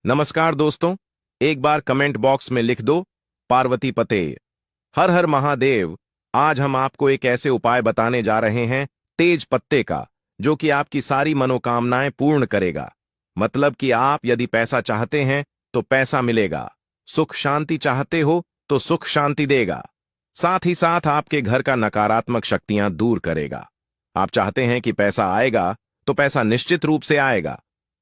नमस्कार दोस्तों। एक बार कमेंट बॉक्स में लिख दो पार्वती पते। हर हर महादेव। आज हम आपको एक ऐसे उपाय बताने जा रहे हैं तेज पत्ते का, जो कि आपकी सारी मनोकामनाएं पूर्ण करेगा। मतलब कि आप यदि पैसा चाहते हैं तो पैसा मिलेगा, सुख शांति चाहते हो तो सुख शांति देगा, साथ ही साथ आपके घर का नकारात्मक शक्तियां दूर करेगा। आप चाहते हैं कि पैसा आएगा तो पैसा निश्चित रूप से आएगा।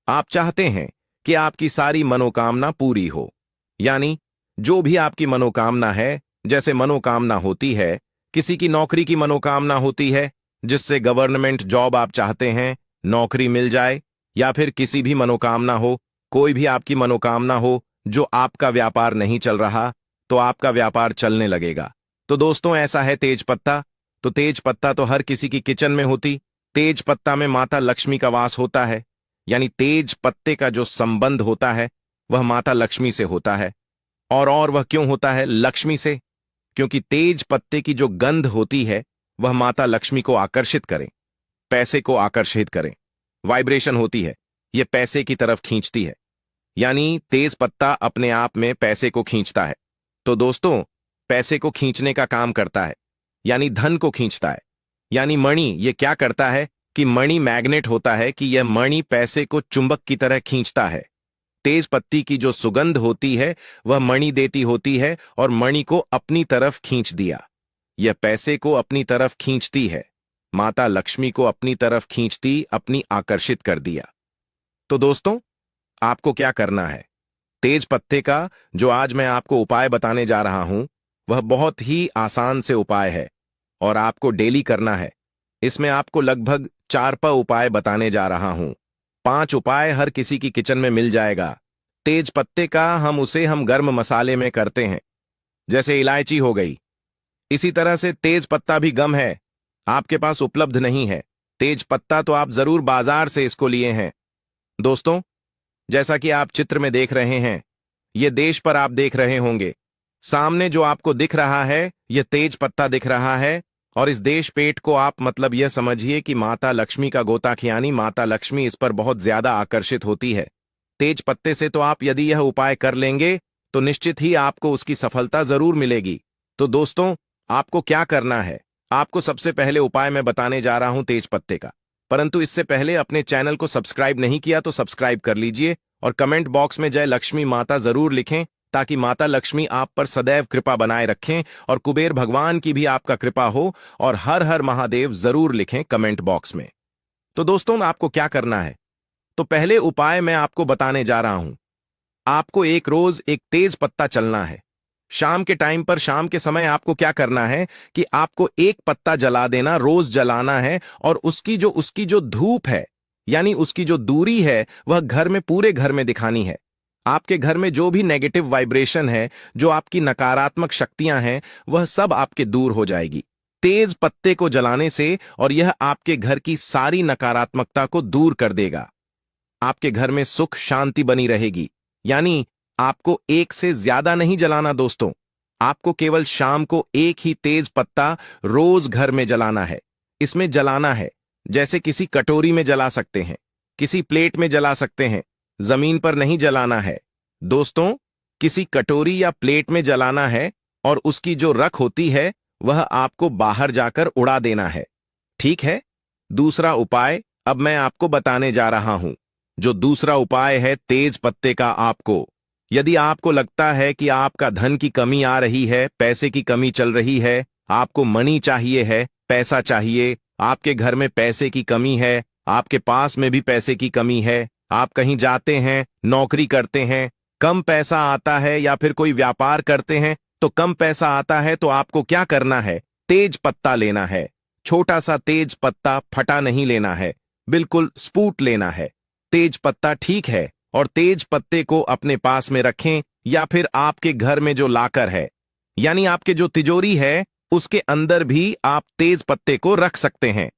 आप चाहते हैं कि आपकी सारी मनोकामना पूरी हो, यानी जो भी आपकी मनोकामना है, जैसे मनोकामना होती है, किसी की नौकरी की मनोकामना होती है, जिससे गवर्नमेंट जॉब आप चाहते हैं, नौकरी मिल जाए, या फिर किसी भी मनोकामना हो, कोई भी आपकी मनोकामना हो, जो आपका व्यापार नहीं चल रहा, तो आपका व्यापार चलने लगेगा। तो दोस्तों, ऐसा है तेज पत्ता। तो तेज पत्ता तो हर किसी की किचन में होती। तेज पत्ता में माता लक्ष्मी का वास होता है, यानी तेज पत्ते का जो संबंध होता है वह माता लक्ष्मी से होता है। और वह क्यों होता है लक्ष्मी से? क्योंकि तेज पत्ते की जो गंध होती है वह माता लक्ष्मी को आकर्षित करें, पैसे को आकर्षित करें। वाइब्रेशन होती है, यह पैसे की तरफ खींचती है, यानी तेज पत्ता अपने आप में पैसे को खींचता है। तो दोस्तों, पैसे को खींचने का काम करता है, यानी धन को खींचता है। यानी मणि ये क्या करता है कि मणि मैग्नेट होता है, कि यह मणि पैसे को चुंबक की तरह खींचता है। तेज पत्ती की जो सुगंध होती है वह मणि देती होती है और मणि को अपनी तरफ खींच दिया। यह पैसे को अपनी तरफ खींचती है, माता लक्ष्मी को अपनी तरफ खींचती, अपनी आकर्षित कर दिया। तो दोस्तों, आपको क्या करना है? तेज पत्ते का जो आज मैं आपको उपाय बताने जा रहा हूं वह बहुत ही आसान से उपाय है और आपको डेली करना है। इसमें आपको लगभग 4 उपाय बताने जा रहा हूं। 5 उपाय हर किसी की किचन में मिल जाएगा। तेज पत्ते का हम गर्म मसाले में करते हैं, जैसे इलायची हो गई। इसी तरह से तेज पत्ता भी गम है, आपके पास उपलब्ध नहीं है। तेज पत्ता तो आप जरूर बाजार से इसको लिए हैं। दोस्तों, जैसा कि आप चित्र में देख रहे हैं, ये देश पर आप देख रहे होंगे, सामने जो आपको दिख रहा है यह तेज पत्ता दिख रहा है। और इस देश पेट को आप मतलब यह समझिए कि माता लक्ष्मी का गोताख, यानी माता लक्ष्मी इस पर बहुत ज्यादा आकर्षित होती है। तेज पत्ते से तो आप यदि यह उपाय कर लेंगे तो निश्चित ही आपको उसकी सफलता जरूर मिलेगी। तो दोस्तों, आपको क्या करना है? आपको सबसे पहले उपाय मैं बताने जा रहा हूं तेज पत्ते का, परंतु इससे पहले अपने चैनल को सब्सक्राइब नहीं किया तो सब्सक्राइब कर लीजिए और कमेंट बॉक्स में जय लक्ष्मी माता जरूर लिखें, ताकि माता लक्ष्मी आप पर सदैव कृपा बनाए रखें और कुबेर भगवान की भी आपका कृपा हो। और हर हर महादेव जरूर लिखें कमेंट बॉक्स में। तो दोस्तों, आपको क्या करना है? तो पहले उपाय मैं आपको बताने जा रहा हूं। आपको एक रोज एक तेज पत्ता चलना है। शाम के टाइम पर, शाम के समय आपको क्या करना है कि आपको एक पत्ता जला देना, रोज जलाना है। और उसकी जो धूप है, यानी उसकी जो दूरी है, वह घर में, पूरे घर में दिखानी है। आपके घर में जो भी नेगेटिव वाइब्रेशन है, जो आपकी नकारात्मक शक्तियां हैं, वह सब आपके दूर हो जाएगी तेज पत्ते को जलाने से। और यह आपके घर की सारी नकारात्मकता को दूर कर देगा। आपके घर में सुख शांति बनी रहेगी। यानी आपको एक से ज्यादा नहीं जलाना दोस्तों, आपको केवल शाम को एक ही तेज पत्ता रोज घर में जलाना है। इसमें जलाना है जैसे किसी कटोरी में जला सकते हैं, किसी प्लेट में जला सकते हैं, जमीन पर नहीं जलाना है दोस्तों, किसी कटोरी या प्लेट में जलाना है। और उसकी जो रख होती है वह आपको बाहर जाकर उड़ा देना है। ठीक है? दूसरा उपाय अब मैं आपको बताने जा रहा हूं। जो दूसरा उपाय है तेज पत्ते का, आपको यदि आपको लगता है कि आपका धन की कमी आ रही है, पैसे की कमी चल रही है, आपको मनी चाहिए है, पैसा चाहिए, आपके घर में पैसे की कमी है, आपके पास में भी पैसे की कमी है, आप कहीं जाते हैं, नौकरी करते हैं, कम पैसा आता है, या फिर कोई व्यापार करते हैं तो कम पैसा आता है, तो आपको क्या करना है? तेज पत्ता लेना है। छोटा सा तेज पत्ता, फटा नहीं लेना है, बिल्कुल स्पूट लेना है। तेज पत्ता, ठीक है? और तेज पत्ते को अपने पास में रखें, या फिर आपके घर में जो लाकर है, यानी आपके जो तिजोरी है, उसके अंदर भी आप तेज पत्ते को रख सकते हैं।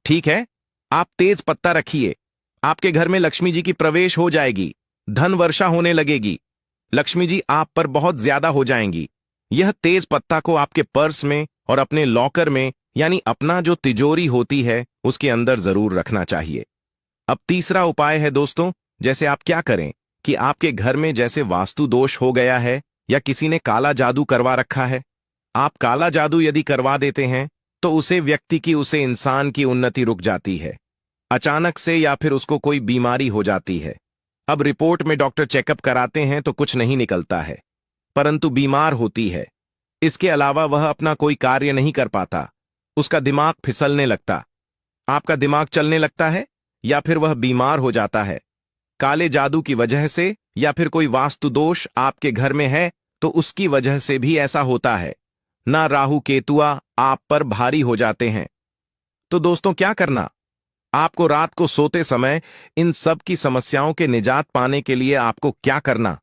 ठीक है? आप तेज पत्ता रखिए, आपके घर में लक्ष्मी जी की प्रवेश हो जाएगी, धन वर्षा होने लगेगी, लक्ष्मी जी आप पर बहुत ज्यादा हो जाएंगी। यह तेज पत्ता को आपके पर्स में और अपने लॉकर में, यानी अपना जो तिजोरी होती है उसके अंदर जरूर रखना चाहिए। अब तीसरा उपाय है दोस्तों, जैसे आप क्या करें कि आपके घर में जैसे वास्तु दोष हो गया है या किसी ने काला जादू करवा रखा है। आप काला जादू यदि करवा देते हैं तो उसे व्यक्ति की, उसे इंसान की उन्नति रुक जाती है अचानक से, या फिर उसको कोई बीमारी हो जाती है। अब रिपोर्ट में डॉक्टर चेकअप कराते हैं तो कुछ नहीं निकलता है, परंतु बीमार होती है। इसके अलावा वह अपना कोई कार्य नहीं कर पाता, उसका दिमाग फिसलने लगता, आपका दिमाग चलने लगता है, या फिर वह बीमार हो जाता है काले जादू की वजह से, या फिर कोई वास्तु दोष आपके घर में है तो उसकी वजह से भी ऐसा होता है। ना राहु केतुआ आप पर भारी हो जाते हैं। तो दोस्तों क्या करना? आपको रात को सोते समय इन सब की समस्याओं के निजात पाने के लिए आपको क्या करना?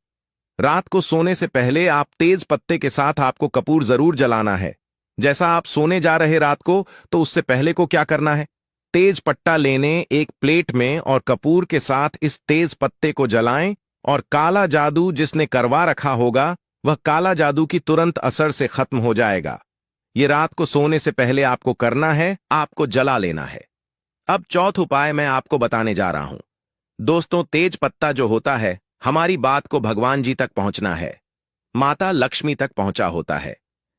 रात को सोने से पहले आप तेज पत्ते के साथ आपको कपूर जरूर जलाना है। जैसा आप सोने जा रहे रात को, तो उससे पहले को क्या करना है? तेज पट्टा लेने एक प्लेट में और कपूर के साथ इस तेज पत्ते को जलाएं, और काला जादू जिसने करवा रखा होगा वह काला जादू की तुरंत असर से खत्म हो जाएगा। ये रात को सोने से पहले आपको करना है, आपको जला लेना है। अब चौथा उपाय मैं आपको बताने जा रहा हूं। दोस्तों, तेज पत्ता जो होता है, हमारी बात को भगवान जी तक पहुंचना है, माता लक्ष्मी तक पहुंचा होता है,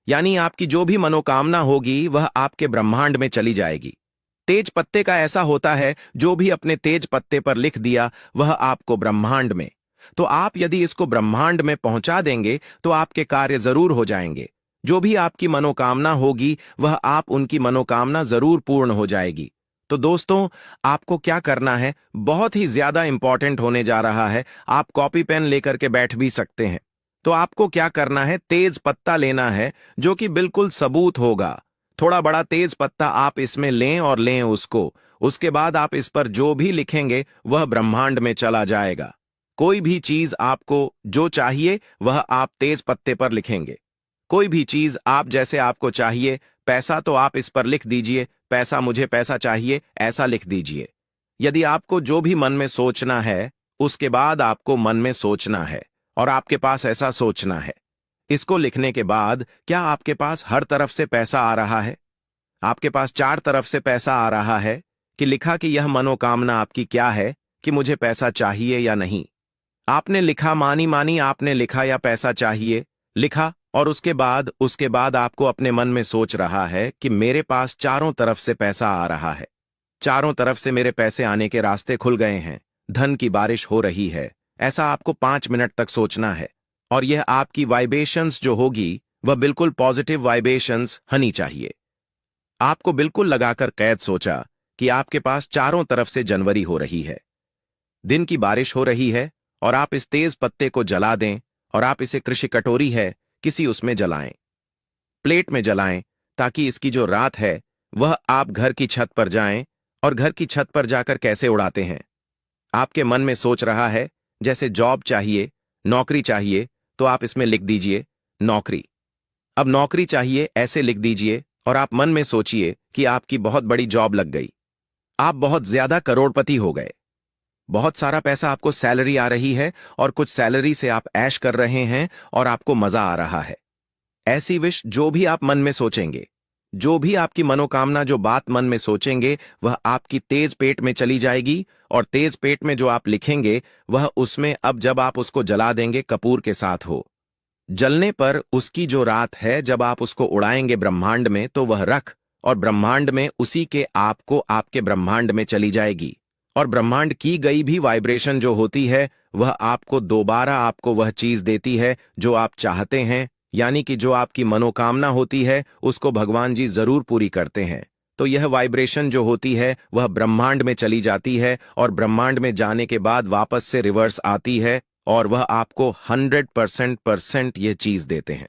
यानी आपकी जो भी मनोकामना होगी वह आपके ब्रह्मांड में चली जाएगी। तेज पत्ते का ऐसा होता है, जो भी अपने तेज पत्ते पर लिख दिया वह आपको ब्रह्मांड में, तो आप यदि इसको ब्रह्मांड में पहुंचा देंगे तो आपके कार्य जरूर हो जाएंगे। जो भी आपकी मनोकामना होगी वह आप उनकी मनोकामना जरूर पूर्ण हो जाएगी। तो दोस्तों, आपको क्या करना है, बहुत ही ज्यादा इंपॉर्टेंट होने जा रहा है। आप कॉपी पेन लेकर के बैठ भी सकते हैं। तो आपको क्या करना है, तेज पत्ता लेना है जो कि बिल्कुल सबूत होगा। थोड़ा बड़ा तेज पत्ता आप इसमें लें और लें उसको। उसके बाद आप इस पर जो भी लिखेंगे वह ब्रह्मांड में चला जाएगा। कोई भी चीज आपको जो चाहिए वह आप तेज पत्ते पर लिखेंगे। कोई भी चीज आप, जैसे आपको चाहिए पैसा, तो आप इस पर लिख दीजिए पैसा, मुझे पैसा चाहिए, ऐसा लिख दीजिए। यदि आपको जो भी मन में सोचना है, उसके बाद आपको मन में सोचना है और आपके पास ऐसा सोचना है। इसको लिखने के बाद क्या आपके पास हर तरफ से पैसा आ रहा है? आपके पास 4 तरफ से पैसा आ रहा है कि लिखा कि यह मनोकामना आपकी क्या है, कि मुझे पैसा चाहिए या नहीं। आपने लिखा, मानी मानी आपने लिखा या पैसा चाहिए लिखा, और उसके बाद आपको अपने मन में सोच रहा है कि मेरे पास चारों तरफ से पैसा आ रहा है, चारों तरफ से मेरे पैसे आने के रास्ते खुल गए हैं, धन की बारिश हो रही है। ऐसा आपको 5 मिनट तक सोचना है, और यह आपकी वाइब्रेशंस जो होगी वह बिल्कुल पॉजिटिव वाइब्रेशंस होनी चाहिए। आपको बिल्कुल लगाकर कैद सोचा कि आपके पास चारों तरफ से जनवरी हो रही है, दिन की बारिश हो रही है, और आप इस तेज पत्ते को जला दें, और आप इसे कृषि कटोरी है किसी उसमें जलाएं, प्लेट में जलाएं, ताकि इसकी जो रात है वह आप घर की छत पर जाएं। और घर की छत पर जाकर कैसे उड़ाते हैं? आपके मन में सोच रहा है, जैसे जॉब चाहिए, नौकरी चाहिए, तो आप इसमें लिख दीजिए नौकरी। अब नौकरी चाहिए ऐसे लिख दीजिए, और आप मन में सोचिए कि आपकी बहुत बड़ी जॉब लग गई, आप बहुत ज्यादा करोड़पति हो गए, बहुत सारा पैसा आपको सैलरी आ रही है, और कुछ सैलरी से आप ऐश कर रहे हैं और आपको मजा आ रहा है। ऐसी विश जो भी आप मन में सोचेंगे, जो भी आपकी मनोकामना, जो बात मन में सोचेंगे, वह आपकी तेज पेट में चली जाएगी, और तेज पेट में जो आप लिखेंगे वह उसमें, अब जब आप उसको जला देंगे कपूर के साथ हो, जलने पर उसकी जो रात है, जब आप उसको उड़ाएंगे ब्रह्मांड में, तो वह रख और ब्रह्मांड में उसी के आपको आपके ब्रह्मांड में चली जाएगी। और ब्रह्मांड की गई भी वाइब्रेशन जो होती है वह आपको दोबारा आपको वह चीज देती है जो आप चाहते हैं, यानी कि जो आपकी मनोकामना होती है उसको भगवान जी जरूर पूरी करते हैं। तो यह वाइब्रेशन जो होती है वह ब्रह्मांड में चली जाती है, और ब्रह्मांड में जाने के बाद वापस से रिवर्स आती है, और वह आपको 100% यह चीज देते हैं।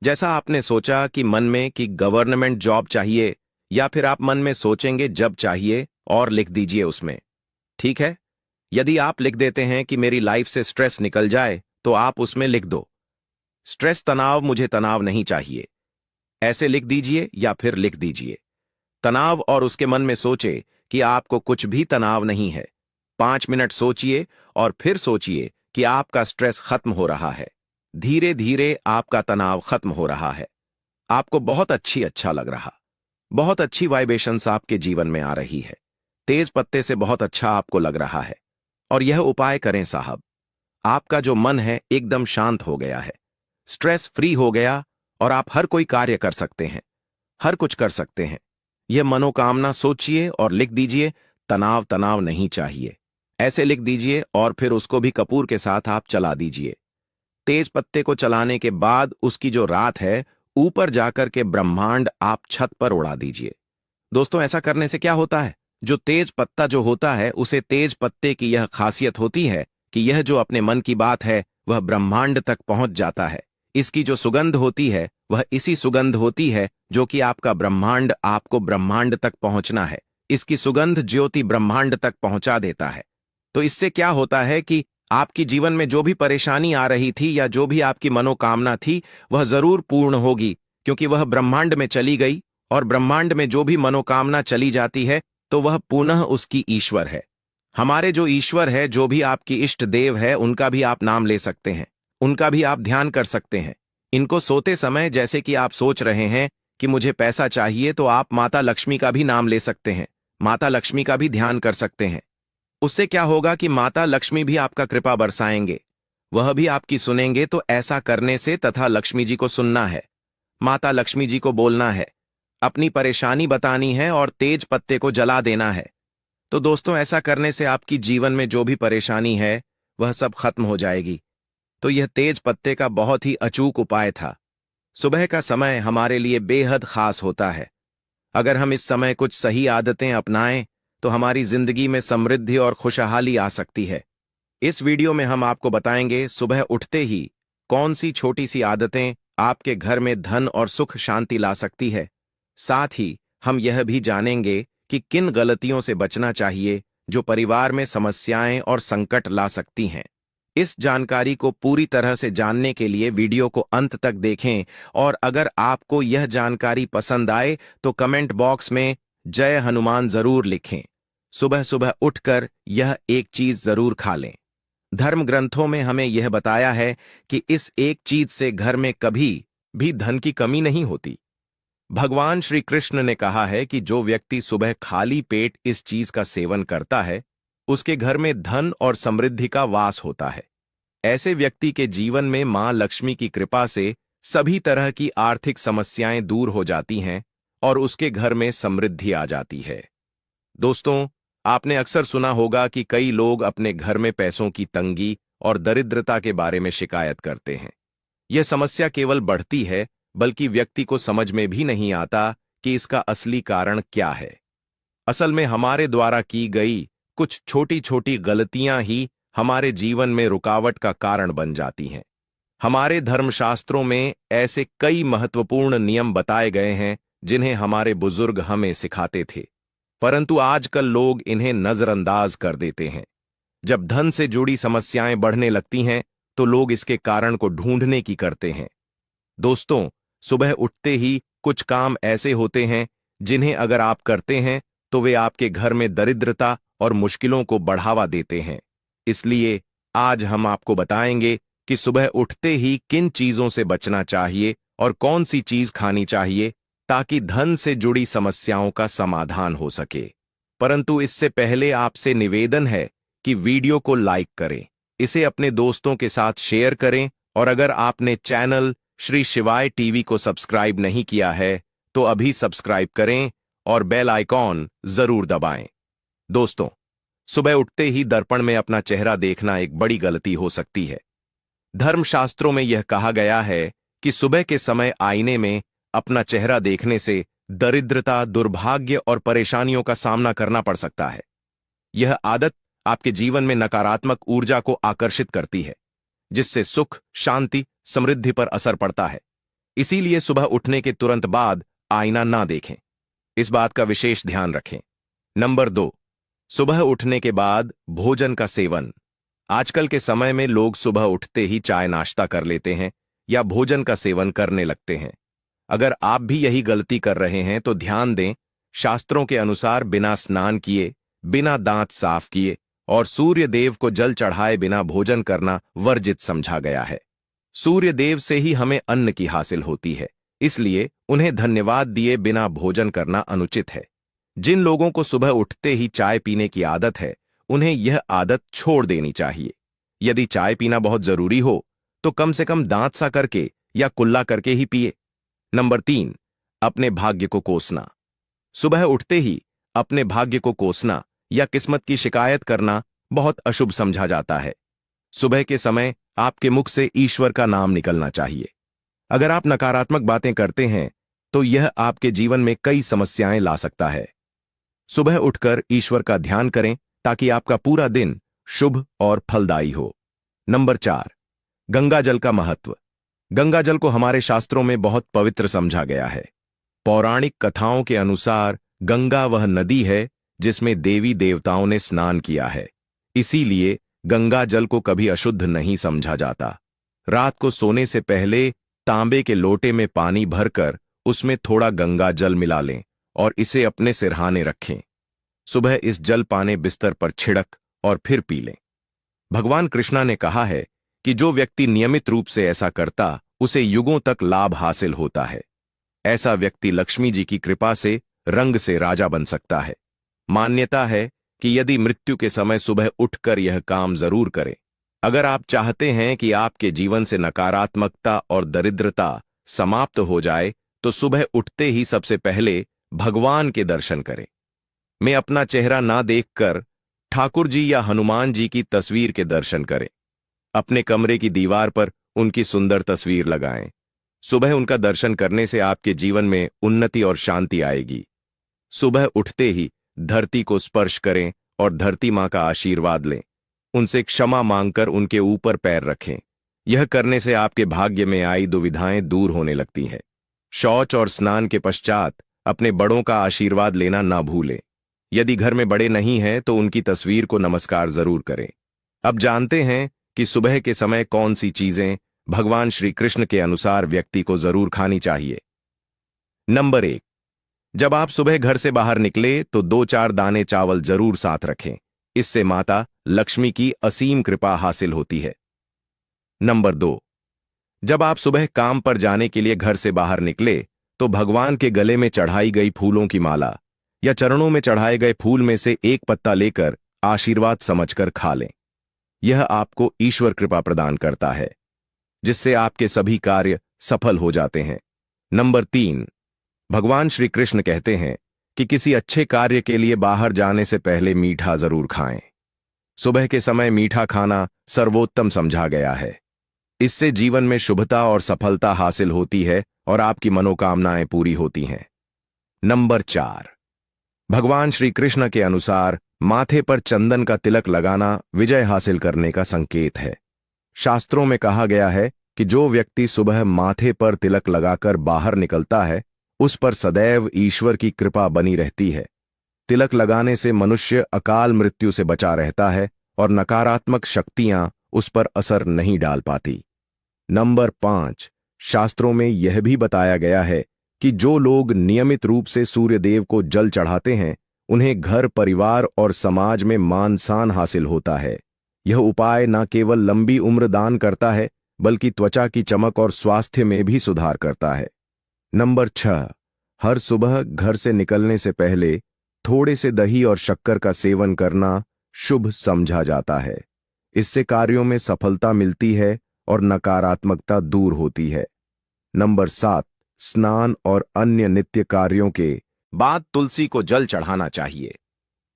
जैसा आपने सोचा कि मन में कि गवर्नमेंट जॉब चाहिए, या फिर आप मन में सोचेंगे जब चाहिए, और लिख दीजिए उसमें, ठीक है। यदि आप लिख देते हैं कि मेरी लाइफ से स्ट्रेस निकल जाए, तो आप उसमें लिख दो स्ट्रेस, तनाव, मुझे तनाव नहीं चाहिए, ऐसे लिख दीजिए, या फिर लिख दीजिए तनाव, और उसके मन में सोचे कि आपको कुछ भी तनाव नहीं है। 5 मिनट सोचिए, और फिर सोचिए कि आपका स्ट्रेस खत्म हो रहा है, धीरे धीरे आपका तनाव खत्म हो रहा है, आपको बहुत अच्छा लग रहा, बहुत अच्छी वाइब्रेशंस आपके जीवन में आ रही है, तेज पत्ते से बहुत अच्छा आपको लग रहा है। और यह उपाय करें साहब, आपका जो मन है एकदम शांत हो गया है, स्ट्रेस फ्री हो गया और आप हर कोई कार्य कर सकते हैं, हर कुछ कर सकते हैं। यह मनोकामना सोचिए और लिख दीजिए। तनाव तनाव नहीं चाहिए, ऐसे लिख दीजिए और फिर उसको भी कपूर के साथ आप चला दीजिए। तेज पत्ते को चलाने के बाद उसकी जो रात है, ऊपर जाकर के ब्रह्मांड आप छत पर उड़ा दीजिए। दोस्तों, ऐसा करने से क्या होता है, जो तेज पत्ता जो होता है उसे तेज पत्ते की यह खासियत होती है कि यह जो अपने मन की बात है वह ब्रह्मांड तक पहुंच जाता है। इसकी जो सुगंध होती है वह इसी सुगंध होती है जो कि आपका ब्रह्मांड आपको ब्रह्मांड तक पहुंचना है। इसकी सुगंध ज्योति ब्रह्मांड तक पहुंचा देता है। तो इससे क्या होता है कि आपकी जीवन में जो भी परेशानी आ रही थी या जो भी आपकी मनोकामना थी वह जरूर पूर्ण होगी, क्योंकि वह ब्रह्मांड में चली गई। और ब्रह्मांड में जो भी मनोकामना चली जाती है तो वह पुनः उसकी ईश्वर है। हमारे जो ईश्वर है, जो भी आपकी इष्ट देव है, उनका भी आप नाम ले सकते हैं, उनका भी आप ध्यान कर सकते हैं। इनको सोते समय जैसे कि आप सोच रहे हैं कि मुझे पैसा चाहिए, तो आप माता लक्ष्मी का भी नाम ले सकते हैं, माता लक्ष्मी का भी ध्यान कर सकते हैं। उससे क्या होगा कि माता लक्ष्मी भी आपका कृपा बरसाएंगे, वह भी आपकी सुनेंगे। तो ऐसा करने से तथा लक्ष्मी जी को सुनना है, माता लक्ष्मी जी को बोलना है, अपनी परेशानी बतानी है और तेज पत्ते को जला देना है। तो दोस्तों, ऐसा करने से आपकी जीवन में जो भी परेशानी है वह सब खत्म हो जाएगी। तो यह तेज पत्ते का बहुत ही अचूक उपाय था। सुबह का समय हमारे लिए बेहद खास होता है। अगर हम इस समय कुछ सही आदतें अपनाएं तो हमारी जिंदगी में समृद्धि और खुशहाली आ सकती है। इस वीडियो में हम आपको बताएंगे सुबह उठते ही कौन सी छोटी सी आदतें आपके घर में धन और सुख शांति ला सकती है। साथ ही हम यह भी जानेंगे कि किन गलतियों से बचना चाहिए जो परिवार में समस्याएं और संकट ला सकती हैं। इस जानकारी को पूरी तरह से जानने के लिए वीडियो को अंत तक देखें। और अगर आपको यह जानकारी पसंद आए तो कमेंट बॉक्स में जय हनुमान जरूर लिखें। सुबह सुबह उठकर यह एक चीज जरूर खा लें। धर्म ग्रंथों में हमें यह बताया है कि इस एक चीज से घर में कभी भी धन की कमी नहीं होती। भगवान श्री कृष्ण ने कहा है कि जो व्यक्ति सुबह खाली पेट इस चीज का सेवन करता है उसके घर में धन और समृद्धि का वास होता है। ऐसे व्यक्ति के जीवन में मां लक्ष्मी की कृपा से सभी तरह की आर्थिक समस्याएं दूर हो जाती हैं और उसके घर में समृद्धि आ जाती है। दोस्तों, आपने अक्सर सुना होगा कि कई लोग अपने घर में पैसों की तंगी और दरिद्रता के बारे में शिकायत करते हैं। यह समस्या केवल बढ़ती है, बल्कि व्यक्ति को समझ में भी नहीं आता कि इसका असली कारण क्या है। असल में हमारे द्वारा की गई कुछ छोटी छोटी गलतियां ही हमारे जीवन में रुकावट का कारण बन जाती हैं। हमारे धर्मशास्त्रों में ऐसे कई महत्वपूर्ण नियम बताए गए हैं जिन्हें हमारे बुजुर्ग हमें सिखाते थे, परंतु आजकल लोग इन्हें नजरअंदाज कर देते हैं। जब धन से जुड़ी समस्याएं बढ़ने लगती हैं तो लोग इसके कारण को ढूंढने की करते हैं। दोस्तों, सुबह उठते ही कुछ काम ऐसे होते हैं जिन्हें अगर आप करते हैं तो वे आपके घर में दरिद्रता और मुश्किलों को बढ़ावा देते हैं। इसलिए आज हम आपको बताएंगे कि सुबह उठते ही किन चीजों से बचना चाहिए और कौन सी चीज खानी चाहिए ताकि धन से जुड़ी समस्याओं का समाधान हो सके। परंतु इससे पहले आपसे निवेदन है कि वीडियो को लाइक करें, इसे अपने दोस्तों के साथ शेयर करें और अगर आपने चैनल श्री शिवाय टीवी को सब्सक्राइब नहीं किया है तो अभी सब्सक्राइब करें और बेल आइकॉन जरूर दबाएं। दोस्तों, सुबह उठते ही दर्पण में अपना चेहरा देखना एक बड़ी गलती हो सकती है। धर्मशास्त्रों में यह कहा गया है कि सुबह के समय आईने में अपना चेहरा देखने से दरिद्रता, दुर्भाग्य और परेशानियों का सामना करना पड़ सकता है। यह आदत आपके जीवन में नकारात्मक ऊर्जा को आकर्षित करती है, जिससे सुख, शांति, समृद्धि पर असर पड़ता है। इसीलिए सुबह उठने के तुरंत बाद आईना ना देखें, इस बात का विशेष ध्यान रखें। नंबर 2, सुबह उठने के बाद भोजन का सेवन। आजकल के समय में लोग सुबह उठते ही चाय नाश्ता कर लेते हैं या भोजन का सेवन करने लगते हैं। अगर आप भी यही गलती कर रहे हैं तो ध्यान दें, शास्त्रों के अनुसार बिना स्नान किए, बिना दांत साफ किए और सूर्य देव को जल चढ़ाए बिना भोजन करना वर्जित समझा गया है। सूर्य देव से ही हमें अन्न की हासिल होती है, इसलिए उन्हें धन्यवाद दिए बिना भोजन करना अनुचित है। जिन लोगों को सुबह उठते ही चाय पीने की आदत है, उन्हें यह आदत छोड़ देनी चाहिए। यदि चाय पीना बहुत जरूरी हो तो कम से कम दांत सा करके या कुल्ला करके ही पिए। नंबर 3, अपने भाग्य को कोसना। सुबह उठते ही अपने भाग्य को कोसना या किस्मत की शिकायत करना बहुत अशुभ समझा जाता है। सुबह के समय आपके मुख से ईश्वर का नाम निकलना चाहिए। अगर आप नकारात्मक बातें करते हैं तो यह आपके जीवन में कई समस्याएं ला सकता है। सुबह उठकर ईश्वर का ध्यान करें ताकि आपका पूरा दिन शुभ और फलदायी हो। नंबर 4, गंगा जल का महत्व। गंगा जल को हमारे शास्त्रों में बहुत पवित्र समझा गया है। पौराणिक कथाओं के अनुसार गंगा वह नदी है जिसमें देवी देवताओं ने स्नान किया है। इसीलिए गंगा जल को कभी अशुद्ध नहीं समझा जाता। रात को सोने से पहले तांबे के लोटे में पानी भरकर उसमें थोड़ा गंगा जल मिला लें और इसे अपने सिरहाने रखें। सुबह इस जल पाने बिस्तर पर छिड़क और फिर पी लें। भगवान कृष्णा ने कहा है कि जो व्यक्ति नियमित रूप से ऐसा करता उसे युगों तक लाभ हासिल होता है। ऐसा व्यक्ति लक्ष्मी जी की कृपा से रंग से राजा बन सकता है। मान्यता है कि यदि मृत्यु के समय सुबह उठकर यह काम जरूर करें। अगर आप चाहते हैं कि आपके जीवन से नकारात्मकता और दरिद्रता समाप्त हो जाए तो सुबह उठते ही सबसे पहले भगवान के दर्शन करें। मैं अपना चेहरा ना देखकर ठाकुर जी या हनुमान जी की तस्वीर के दर्शन करें। अपने कमरे की दीवार पर उनकी सुंदर तस्वीर लगाएं। सुबह उनका दर्शन करने से आपके जीवन में उन्नति और शांति आएगी। सुबह उठते ही धरती को स्पर्श करें और धरती मां का आशीर्वाद लें। उनसे क्षमा मांगकर उनके ऊपर पैर रखें। यह करने से आपके भाग्य में आई दुविधाएं दूर होने लगती हैं। शौच और स्नान के पश्चात अपने बड़ों का आशीर्वाद लेना ना भूलें। यदि घर में बड़े नहीं हैं तो उनकी तस्वीर को नमस्कार जरूर करें। अब जानते हैं कि सुबह के समय कौन सी चीजें भगवान श्री कृष्ण के अनुसार व्यक्ति को जरूर खानी चाहिए। नंबर 1, जब आप सुबह घर से बाहर निकले तो 2-4 दाने चावल जरूर साथ रखें। इससे माता लक्ष्मी की असीम कृपा हासिल होती है। नंबर 2, जब आप सुबह काम पर जाने के लिए घर से बाहर निकले तो भगवान के गले में चढ़ाई गई फूलों की माला या चरणों में चढ़ाए गए फूल में से एक पत्ता लेकर आशीर्वाद समझकर खा लें। यह आपको ईश्वर कृपा प्रदान करता है जिससे आपके सभी कार्य सफल हो जाते हैं। नंबर 3, भगवान श्री कृष्ण कहते हैं कि किसी अच्छे कार्य के लिए बाहर जाने से पहले मीठा जरूर खाएं। सुबह के समय मीठा खाना सर्वोत्तम समझा गया है। इससे जीवन में शुभता और सफलता हासिल होती है और आपकी मनोकामनाएं पूरी होती हैं। नंबर 4, भगवान श्री कृष्ण के अनुसार माथे पर चंदन का तिलक लगाना विजय हासिल करने का संकेत है। शास्त्रों में कहा गया है कि जो व्यक्ति सुबह माथे पर तिलक लगाकर बाहर निकलता है उस पर सदैव ईश्वर की कृपा बनी रहती है। तिलक लगाने से मनुष्य अकाल मृत्यु से बचा रहता है और नकारात्मक शक्तियां उस पर असर नहीं डाल पाती। नंबर 5, शास्त्रों में यह भी बताया गया है कि जो लोग नियमित रूप से सूर्यदेव को जल चढ़ाते हैं उन्हें घर, परिवार और समाज में मान सम्मान हासिल होता है। यह उपाय न केवल लंबी उम्र दान करता है बल्कि त्वचा की चमक और स्वास्थ्य में भी सुधार करता है। नंबर 6, हर सुबह घर से निकलने से पहले थोड़े से दही और शक्कर का सेवन करना शुभ समझा जाता है। इससे कार्यों में सफलता मिलती है और नकारात्मकता दूर होती है। नंबर 7, स्नान और अन्य नित्य कार्यों के बाद तुलसी को जल चढ़ाना चाहिए।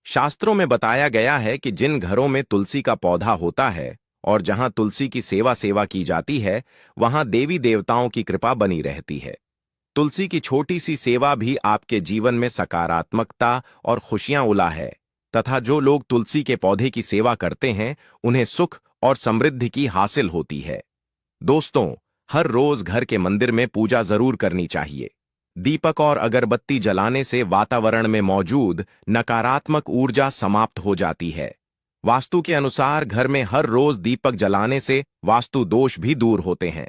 शास्त्रों में बताया गया है कि जिन घरों में तुलसी का पौधा होता है और जहां तुलसी की सेवा की जाती है वहां देवी देवताओं की कृपा बनी रहती है। तुलसी की छोटी सी सेवा भी आपके जीवन में सकारात्मकता और खुशियां उला है तथा जो लोग तुलसी के पौधे की सेवा करते हैं उन्हें सुख और समृद्धि की हासिल होती है। दोस्तों, हर रोज घर के मंदिर में पूजा जरूर करनी चाहिए। दीपक और अगरबत्ती जलाने से वातावरण में मौजूद नकारात्मक ऊर्जा समाप्त हो जाती है। वास्तु के अनुसार घर में हर रोज दीपक जलाने से वास्तु दोष भी दूर होते हैं।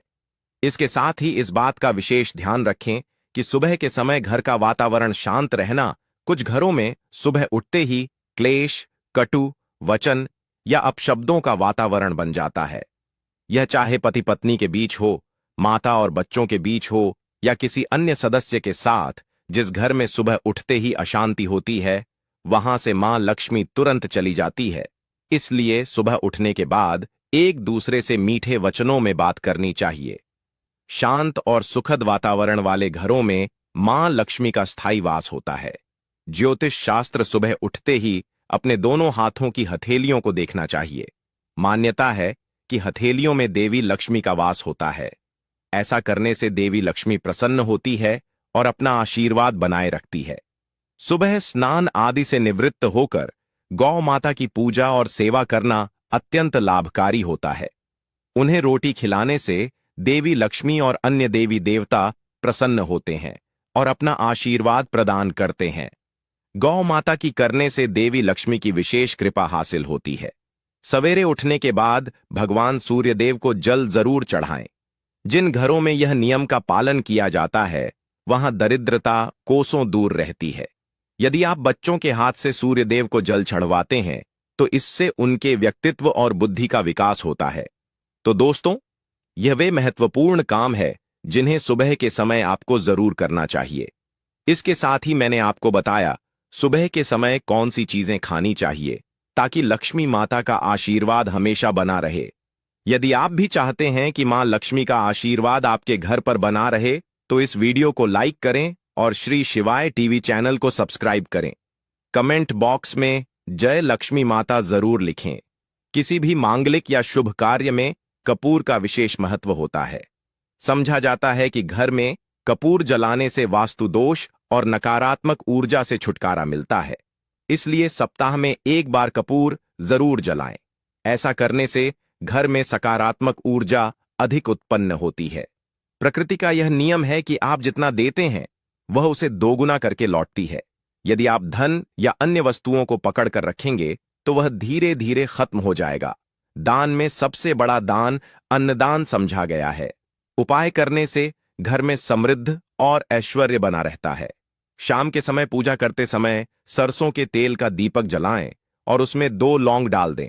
इसके साथ ही इस बात का विशेष ध्यान रखें कि सुबह के समय घर का वातावरण शांत रहना। कुछ घरों में सुबह उठते ही क्लेश, कटु वचन या अपशब्दों का वातावरण बन जाता है। यह चाहे पति पत्नी के बीच हो, माता और बच्चों के बीच हो या किसी अन्य सदस्य के साथ। जिस घर में सुबह उठते ही अशांति होती है वहां से मां लक्ष्मी तुरंत चली जाती है। इसलिए सुबह उठने के बाद एक दूसरे से मीठे वचनों में बात करनी चाहिए। शांत और सुखद वातावरण वाले घरों में मां लक्ष्मी का स्थायी वास होता है। ज्योतिष शास्त्र सुबह उठते ही अपने दोनों हाथों की हथेलियों को देखना चाहिए। मान्यता है कि हथेलियों में देवी लक्ष्मी का वास होता है। ऐसा करने से देवी लक्ष्मी प्रसन्न होती है और अपना आशीर्वाद बनाए रखती है। सुबह स्नान आदि से निवृत्त होकर गौ माता की पूजा और सेवा करना अत्यंत लाभकारी होता है। उन्हें रोटी खिलाने से देवी लक्ष्मी और अन्य देवी देवता प्रसन्न होते हैं और अपना आशीर्वाद प्रदान करते हैं। गौ माता की करने से देवी लक्ष्मी की विशेष कृपा हासिल होती है। सवेरे उठने के बाद भगवान सूर्यदेव को जल जरूर चढ़ाएं। जिन घरों में यह नियम का पालन किया जाता है वहां दरिद्रता कोसों दूर रहती है। यदि आप बच्चों के हाथ से सूर्यदेव को जल चढ़वाते हैं तो इससे उनके व्यक्तित्व और बुद्धि का विकास होता है। तो दोस्तों, यह वे महत्वपूर्ण काम है जिन्हें सुबह के समय आपको जरूर करना चाहिए। इसके साथ ही मैंने आपको बताया सुबह के समय कौन सी चीजें खानी चाहिए ताकि लक्ष्मी माता का आशीर्वाद हमेशा बना रहे। यदि आप भी चाहते हैं कि मां लक्ष्मी का आशीर्वाद आपके घर पर बना रहे तो इस वीडियो को लाइक करें और श्री शिवाय टीवी चैनल को सब्सक्राइब करें। कमेंट बॉक्स में जय लक्ष्मी माता जरूर लिखें। किसी भी मांगलिक या शुभ कार्य में कपूर का विशेष महत्व होता है। समझा जाता है कि घर में कपूर जलाने से वास्तु दोष और नकारात्मक ऊर्जा से छुटकारा मिलता है। इसलिए सप्ताह में एक बार कपूर जरूर जलाएं। ऐसा करने से घर में सकारात्मक ऊर्जा अधिक उत्पन्न होती है। प्रकृति का यह नियम है कि आप जितना देते हैं वह उसे दोगुना करके लौटती है। यदि आप धन या अन्य वस्तुओं को पकड़ कर रखेंगे तो वह धीरे धीरे खत्म हो जाएगा। दान में सबसे बड़ा दान अन्नदान समझा गया है। उपाय करने से घर में समृद्ध और ऐश्वर्य बना रहता है। शाम के समय पूजा करते समय सरसों के तेल का दीपक जलाएं और उसमें 2 लौंग डाल दें।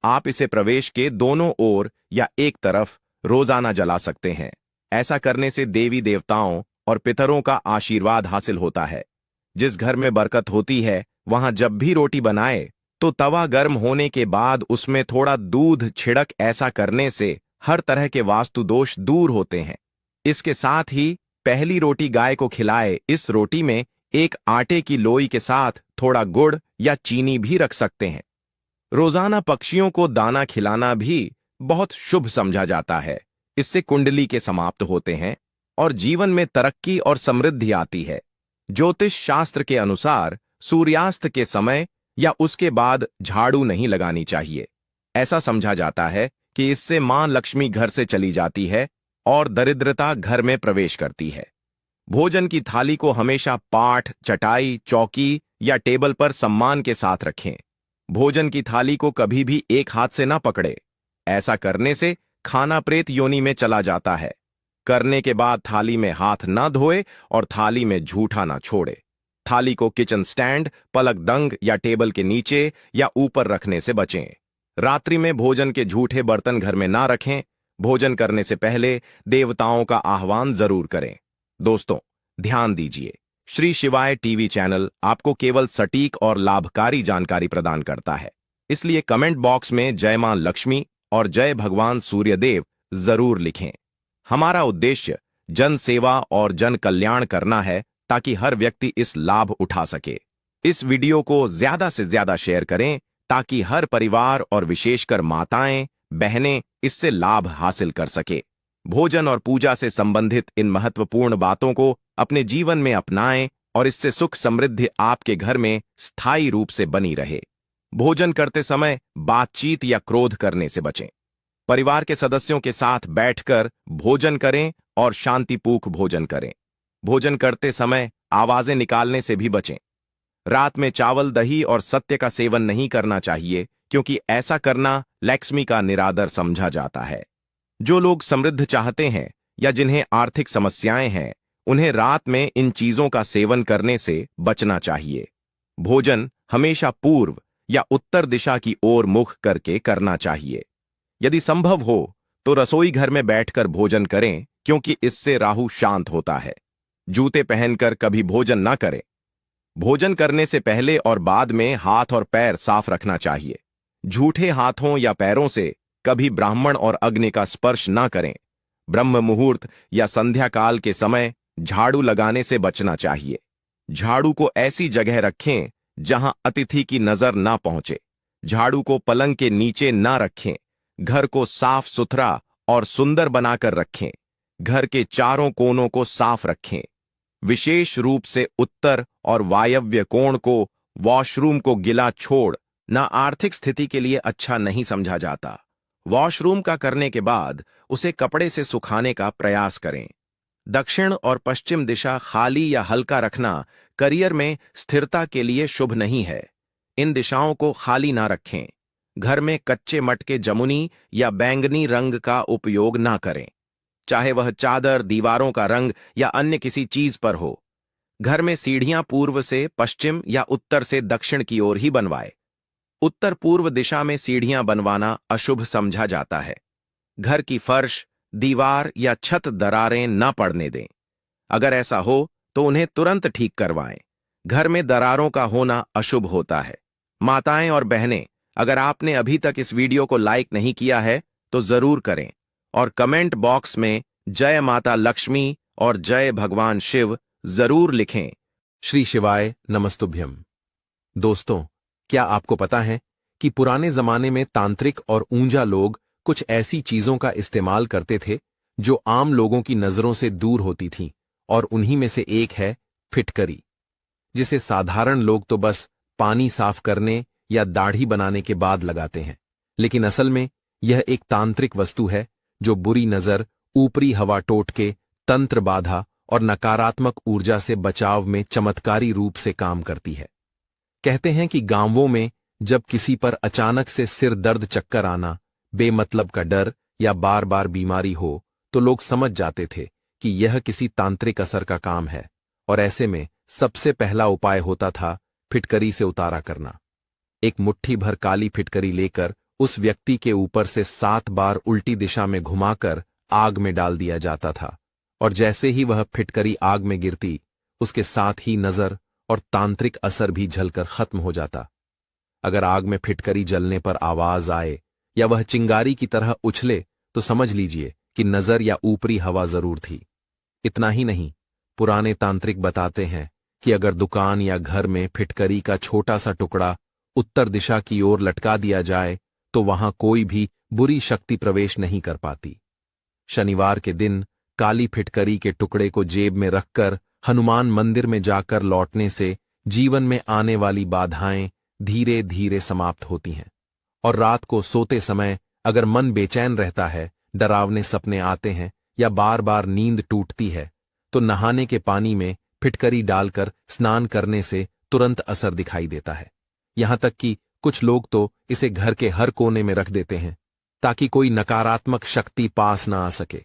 आप इसे प्रवेश के दोनों ओर या एक तरफ रोजाना जला सकते हैं। ऐसा करने से देवी देवताओं और पितरों का आशीर्वाद हासिल होता है। जिस घर में बरकत होती है वहां जब भी रोटी बनाए तो तवा गर्म होने के बाद उसमें थोड़ा दूध छिड़क। ऐसा करने से हर तरह के वास्तु दोष दूर होते हैं। इसके साथ ही पहली रोटी गाय को खिलाए। इस रोटी में एक आटे की लोई के साथ थोड़ा गुड़ या चीनी भी रख सकते हैं। रोजाना पक्षियों को दाना खिलाना भी बहुत शुभ समझा जाता है। इससे कुंडली के समाप्त होते हैं और जीवन में तरक्की और समृद्धि आती है। ज्योतिष शास्त्र के अनुसार सूर्यास्त के समय या उसके बाद झाड़ू नहीं लगानी चाहिए। ऐसा समझा जाता है कि इससे मां लक्ष्मी घर से चली जाती है और दरिद्रता घर में प्रवेश करती है। भोजन की थाली को हमेशा पाट, चटाई, चौकी या टेबल पर सम्मान के साथ रखें। भोजन की थाली को कभी भी एक हाथ से ना पकड़े। ऐसा करने से खाना प्रेत योनि में चला जाता है। करने के बाद थाली में हाथ न धोए और थाली में झूठा ना छोड़े। थाली को किचन स्टैंड, पलक दंग या टेबल के नीचे या ऊपर रखने से बचें। रात्रि में भोजन के झूठे बर्तन घर में ना रखें। भोजन करने से पहले देवताओं का आह्वान जरूर करें। दोस्तों, ध्यान दीजिए, श्री शिवाय टीवी चैनल आपको केवल सटीक और लाभकारी जानकारी प्रदान करता है। इसलिए कमेंट बॉक्स में जय मां लक्ष्मी और जय भगवान सूर्यदेव जरूर लिखें। हमारा उद्देश्य जन सेवा और जन कल्याण करना है ताकि हर व्यक्ति इस लाभ उठा सके। इस वीडियो को ज्यादा से ज्यादा शेयर करें ताकि हर परिवार और विशेषकर माताएं, बहनें इससे लाभ हासिल कर सके। भोजन और पूजा से संबंधित इन महत्वपूर्ण बातों को अपने जीवन में अपनाएं और इससे सुख समृद्धि आपके घर में स्थायी रूप से बनी रहे। भोजन करते समय बातचीत या क्रोध करने से बचें। परिवार के सदस्यों के साथ बैठकर भोजन करें और शांतिपूर्वक भोजन करें। भोजन करते समय आवाजें निकालने से भी बचें। रात में चावल, दही और सत्य का सेवन नहीं करना चाहिए क्योंकि ऐसा करना लक्ष्मी का निरादर समझा जाता है। जो लोग समृद्ध चाहते हैं या जिन्हें आर्थिक समस्याएं हैं उन्हें रात में इन चीजों का सेवन करने से बचना चाहिए। भोजन हमेशा पूर्व या उत्तर दिशा की ओर मुख करके करना चाहिए। यदि संभव हो तो रसोई घर में बैठकर भोजन करें क्योंकि इससे राहु शांत होता है। जूते पहनकर कभी भोजन न करें। भोजन करने से पहले और बाद में हाथ और पैर साफ रखना चाहिए। झूठे हाथों या पैरों से कभी ब्राह्मण और अग्नि का स्पर्श ना करें। ब्रह्म मुहूर्त या संध्या काल के समय झाड़ू लगाने से बचना चाहिए। झाड़ू को ऐसी जगह रखें जहां अतिथि की नजर ना पहुंचे। झाड़ू को पलंग के नीचे ना रखें। घर को साफ सुथरा और सुंदर बनाकर रखें। घर के चारों कोनों को साफ रखें। विशेष रूप से उत्तर और वायव्य कोण को, वॉशरूम को गिला छोड़ ना आर्थिक स्थिति के लिए अच्छा नहीं समझा जाता। वॉशरूम का करने के बाद उसे कपड़े से सुखाने का प्रयास करें। दक्षिण और पश्चिम दिशा खाली या हल्का रखना करियर में स्थिरता के लिए शुभ नहीं है। इन दिशाओं को खाली ना रखें। घर में कच्चे मटके जमुनी या बैंगनी रंग का उपयोग ना करें, चाहे वह चादर, दीवारों का रंग या अन्य किसी चीज पर हो। घर में सीढ़ियां पूर्व से पश्चिम या उत्तर से दक्षिण की ओर ही बनवाए। उत्तर पूर्व दिशा में सीढ़ियां बनवाना अशुभ समझा जाता है। घर की फर्श, दीवार या छत दरारें न पड़ने दें। अगर ऐसा हो तो उन्हें तुरंत ठीक करवाएं। घर में दरारों का होना अशुभ होता है। माताएं और बहनें, अगर आपने अभी तक इस वीडियो को लाइक नहीं किया है तो जरूर करें और कमेंट बॉक्स में जय माता लक्ष्मी और जय भगवान शिव जरूर लिखें। श्री शिवाय नमस्तुभ्यम। दोस्तों, क्या आपको पता है कि पुराने जमाने में तांत्रिक और ऊंजा लोग कुछ ऐसी चीजों का इस्तेमाल करते थे जो आम लोगों की नजरों से दूर होती थीं, और उन्हीं में से एक है फिटकरी, जिसे साधारण लोग तो बस पानी साफ करने या दाढ़ी बनाने के बाद लगाते हैं। लेकिन असल में यह एक तांत्रिक वस्तु है जो बुरी नजर, ऊपरी हवा टोटके, तंत्र बाधा और नकारात्मक ऊर्जा से बचाव में चमत्कारी रूप से काम करती है। कहते हैं कि गांवों में जब किसी पर अचानक से सिर दर्द, चक्कर आना, बेमतलब का डर या बार बार बीमारी हो तो लोग समझ जाते थे कि यह किसी तांत्रिक असर का काम है, और ऐसे में सबसे पहला उपाय होता था फिटकरी से उतारा करना। एक मुट्ठी भर काली फिटकरी लेकर उस व्यक्ति के ऊपर से 7 बार उल्टी दिशा में घुमाकर आग में डाल दिया जाता था, और जैसे ही वह फिटकरी आग में गिरती, उसके साथ ही नजर और तांत्रिक असर भी झलकर खत्म हो जाता। अगर आग में फिटकरी जलने पर आवाज आए या वह चिंगारी की तरह उछले तो समझ लीजिए कि नजर या ऊपरी हवा जरूर थी। इतना ही नहीं, पुराने तांत्रिक बताते हैं कि अगर दुकान या घर में फिटकरी का छोटा सा टुकड़ा उत्तर दिशा की ओर लटका दिया जाए तो वहां कोई भी बुरी शक्ति प्रवेश नहीं कर पाती। शनिवार के दिन काली फिटकरी के टुकड़े को जेब में रखकर हनुमान मंदिर में जाकर लौटने से जीवन में आने वाली बाधाएं धीरे धीरे समाप्त होती हैं। और रात को सोते समय अगर मन बेचैन रहता है, डरावने सपने आते हैं या बार बार नींद टूटती है, तो नहाने के पानी में फिटकरी डालकर स्नान करने से तुरंत असर दिखाई देता है। यहां तक कि कुछ लोग तो इसे घर के हर कोने में रख देते हैं ताकि कोई नकारात्मक शक्ति पास ना आ सके।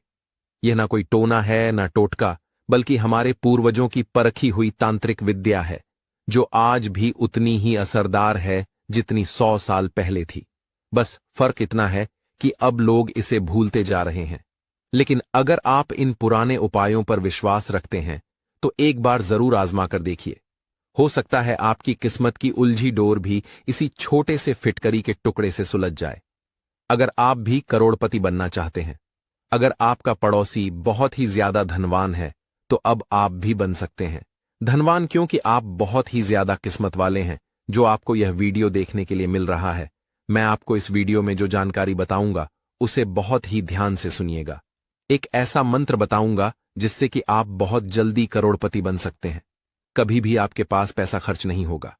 यह ना कोई टोना है ना टोटका, बल्कि हमारे पूर्वजों की परखी हुई तांत्रिक विद्या है, जो आज भी उतनी ही असरदार है जितनी 100 साल पहले थी। बस फर्क इतना है कि अब लोग इसे भूलते जा रहे हैं। लेकिन अगर आप इन पुराने उपायों पर विश्वास रखते हैं तो एक बार जरूर आजमा कर देखिए। हो सकता है आपकी किस्मत की उलझी डोर भी इसी छोटे से फिटकरी के टुकड़े से सुलझ जाए। अगर आप भी करोड़पति बनना चाहते हैं, अगर आपका पड़ोसी बहुत ही ज्यादा धनवान है, तो अब आप भी बन सकते हैं धनवान, क्योंकि आप बहुत ही ज्यादा किस्मत वाले हैं जो आपको यह वीडियो देखने के लिए मिल रहा है। मैं आपको इस वीडियो में जो जानकारी बताऊंगा उसे बहुत ही ध्यान से सुनिएगा। एक ऐसा मंत्र बताऊंगा जिससे कि आप बहुत जल्दी करोड़पति बन सकते हैं। कभी भी आपके पास पैसा खर्च नहीं होगा।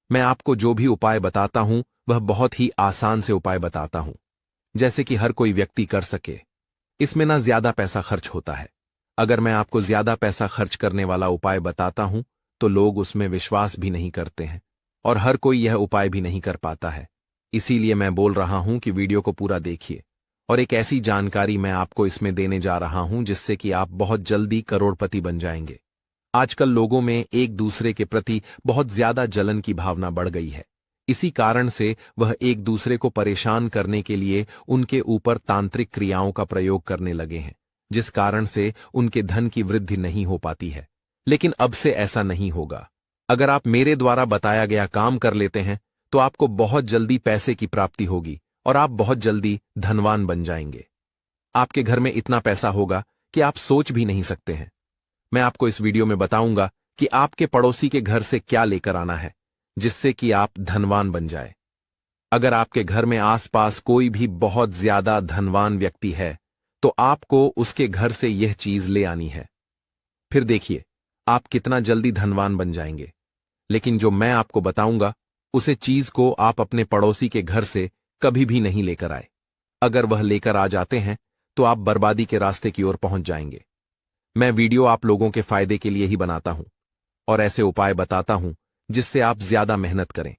मैं आपको जो भी उपाय बताता हूं वह बहुत ही आसान से उपाय बताता हूं, जैसे कि हर कोई व्यक्ति कर सके। इसमें ना ज्यादा पैसा खर्च होता है। अगर मैं आपको ज्यादा पैसा खर्च करने वाला उपाय बताता हूं तो लोग उसमें विश्वास भी नहीं करते हैं, और हर कोई यह उपाय भी नहीं कर पाता है। इसीलिए मैं बोल रहा हूं कि वीडियो को पूरा देखिए, और एक ऐसी जानकारी मैं आपको इसमें देने जा रहा हूं जिससे कि आप बहुत जल्दी करोड़पति बन जाएंगे। आजकल लोगों में एक दूसरे के प्रति बहुत ज्यादा जलन की भावना बढ़ गई है। इसी कारण से वह एक दूसरे को परेशान करने के लिए उनके ऊपर तांत्रिक क्रियाओं का प्रयोग करने लगे हैं, जिस कारण से उनके धन की वृद्धि नहीं हो पाती है। लेकिन अब से ऐसा नहीं होगा। अगर आप मेरे द्वारा बताया गया काम कर लेते हैं तो आपको बहुत जल्दी पैसे की प्राप्ति होगी और आप बहुत जल्दी धनवान बन जाएंगे। आपके घर में इतना पैसा होगा कि आप सोच भी नहीं सकते हैं। मैं आपको इस वीडियो में बताऊंगा कि आपके पड़ोसी के घर से क्या लेकर आना है जिससे कि आप धनवान बन जाए। अगर आपके घर में आसपास कोई भी बहुत ज्यादा धनवान व्यक्ति है तो आपको उसके घर से यह चीज ले आनी है। फिर देखिए आप कितना जल्दी धनवान बन जाएंगे। लेकिन जो मैं आपको बताऊंगा उसे चीज को आप अपने पड़ोसी के घर से कभी भी नहीं लेकर आए। अगर वह लेकर आ जाते हैं तो आप बर्बादी के रास्ते की ओर पहुंच जाएंगे। मैं वीडियो आप लोगों के फायदे के लिए ही बनाता हूं और ऐसे उपाय बताता हूं जिससे आप ज्यादा मेहनत करें,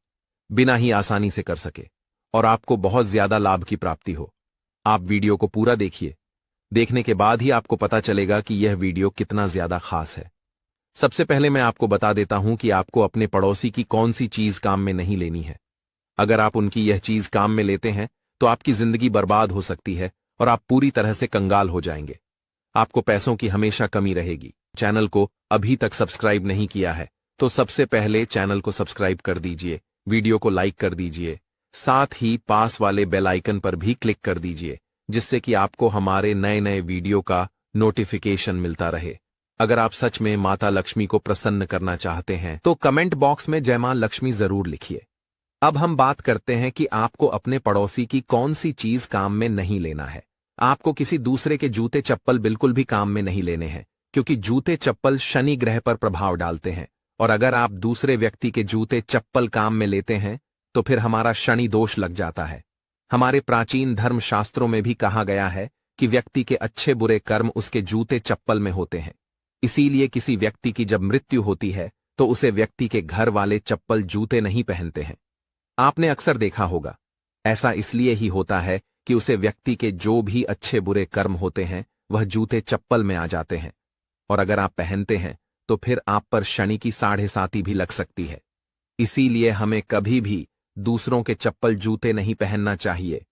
बिना ही आसानी से कर सके और आपको बहुत ज्यादा लाभ की प्राप्ति हो। आप वीडियो को पूरा देखिए। देखने के बाद ही आपको पता चलेगा कि यह वीडियो कितना ज्यादा खास है। सबसे पहले मैं आपको बता देता हूं कि आपको अपने पड़ोसी की कौन सी चीज काम में नहीं लेनी है। अगर आप उनकी यह चीज काम में लेते हैं तो आपकी जिंदगी बर्बाद हो सकती है और आप पूरी तरह से कंगाल हो जाएंगे। आपको पैसों की हमेशा कमी रहेगी। चैनल को अभी तक सब्सक्राइब नहीं किया है तो सबसे पहले चैनल को सब्सक्राइब कर दीजिए, वीडियो को लाइक कर दीजिए, साथ ही पास वाले बेल आइकन पर भी क्लिक कर दीजिए जिससे कि आपको हमारे नए नए वीडियो का नोटिफिकेशन मिलता रहे। अगर आप सच में माता लक्ष्मी को प्रसन्न करना चाहते हैं तो कमेंट बॉक्स में जय मां लक्ष्मी जरूर लिखिए। अब हम बात करते हैं कि आपको अपने पड़ोसी की कौन सी चीज काम में नहीं लेना है। आपको किसी दूसरे के जूते चप्पल बिल्कुल भी काम में नहीं लेने हैं क्योंकि जूते चप्पल शनि ग्रह पर प्रभाव डालते हैं और अगर आप दूसरे व्यक्ति के जूते चप्पल काम में लेते हैं तो फिर हमारा शनि दोष लग जाता है। हमारे प्राचीन धर्म शास्त्रों में भी कहा गया है कि व्यक्ति के अच्छे बुरे कर्म उसके जूते चप्पल में होते हैं। इसीलिए किसी व्यक्ति की जब मृत्यु होती है तो उसे व्यक्ति के घर वाले चप्पल जूते नहीं पहनते हैं। आपने अक्सर देखा होगा, ऐसा इसलिए ही होता है कि उसे व्यक्ति के जो भी अच्छे बुरे कर्म होते हैं वह जूते चप्पल में आ जाते हैं और अगर आप पहनते हैं तो फिर आप पर शनि की 7.5 भी लग सकती है। इसीलिए हमें कभी भी दूसरों के चप्पल जूते नहीं पहनना चाहिए।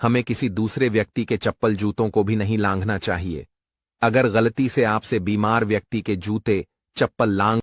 हमें किसी दूसरे व्यक्ति के चप्पल जूतों को भी नहीं लांघना चाहिए। अगर गलती से आपसे बीमार व्यक्ति के जूते चप्पल लांघ